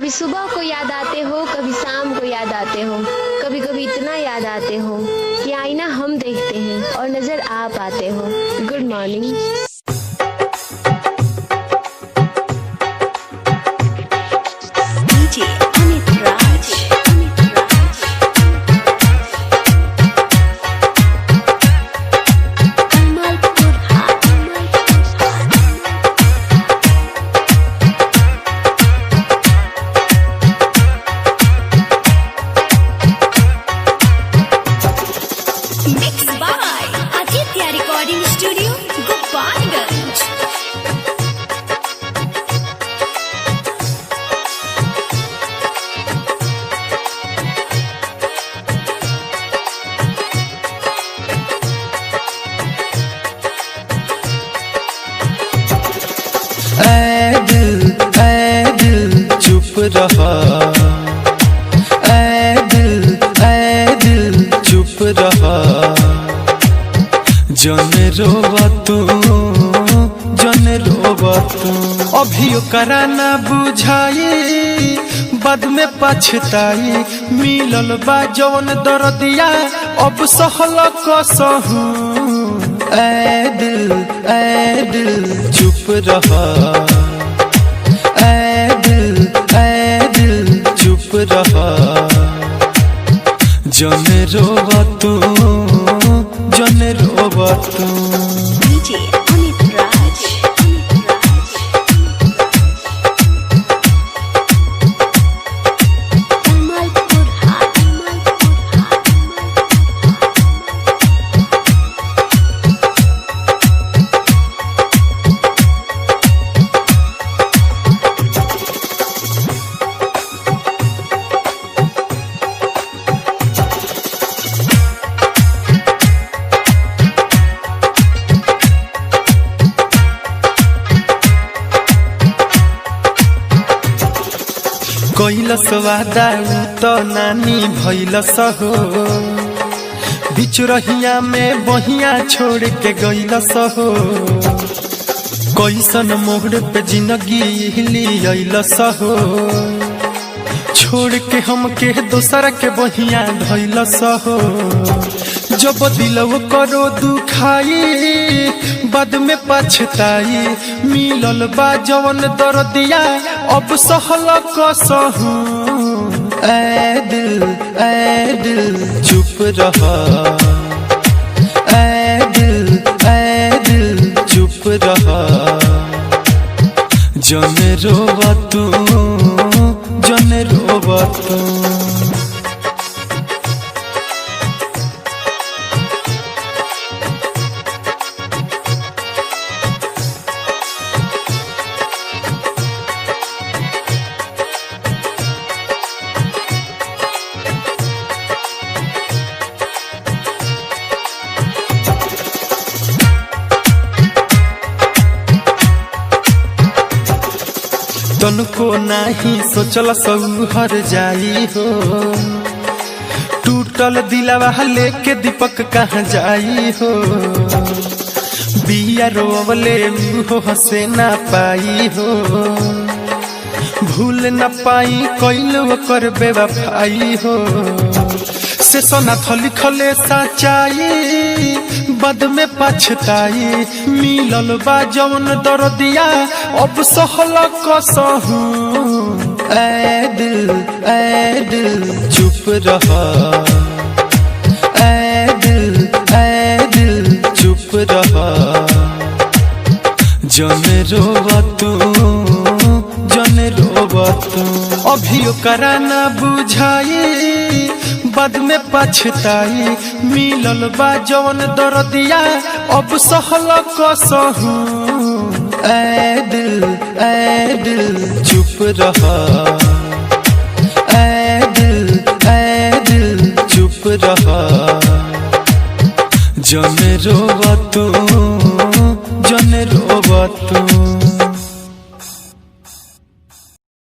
कभी सुबह को याद आते हो, कभी शाम को याद आते हो, कभी कभी इतना याद आते हो कि आईना हम देखते हैं और नजर आप आते हो। Good morning. DJ Amit Raj. Kamalpur High. Mixed by Aditya Recording Studio, Gopalganj. ऐ दिल चुप रहा, ऐ दिल चुप रहा। जन रोवा तू, जन रोवा तू। अभी ओकरा ना बुझाई, बाद में पछताई। मिलल बा जवन दर्दिया, अब सहल कसहू। ऐ दिल चुप रहा, ऐ दिल चुप रहा। जन रोवा तू, जन रोवा तू। DJ Amit Raj. Kamalpur High. कैलस वादा तो नानी भैलस हो, बीच रहिया में बहिया छोड़ के गैलस हो। कैसन मोड़ पे जिंदगी लियलस हो, छोड़ के हमके दोसर के बहिया धैलस हो। जब दिलव करो दुखाई, बाद में पछताई। मिलल बा जवन दर्दिया, अब सहल कसहू। ऐ दिल चुप रहा, ऐ दिल चुप रहा। जन रोवा तू, जन रोवा तू। तनको नाही सोचल सौहर जाई हो, टूटल दिलवा लेके दीपक कहाँ जाई हो। बिया रोवले हो हंसे ना पाई हो, भूल न पाई कैल कर बेवफाई हो। से सोना थली खले सच्चाई, बाद में पछताई। मिलल बा जवन दर्दिया, अब सहल कसहू। ऐ दिल चुप रहा, ऐ दिल चुप रहा। जन रोवा तू, जन रोवा तू। अभी ओकरा ना बुझाई, बाद में पछताई। मिलल बा जवन दर्दिया, अब सहल कसहू। ऐ दिल चुप रहा,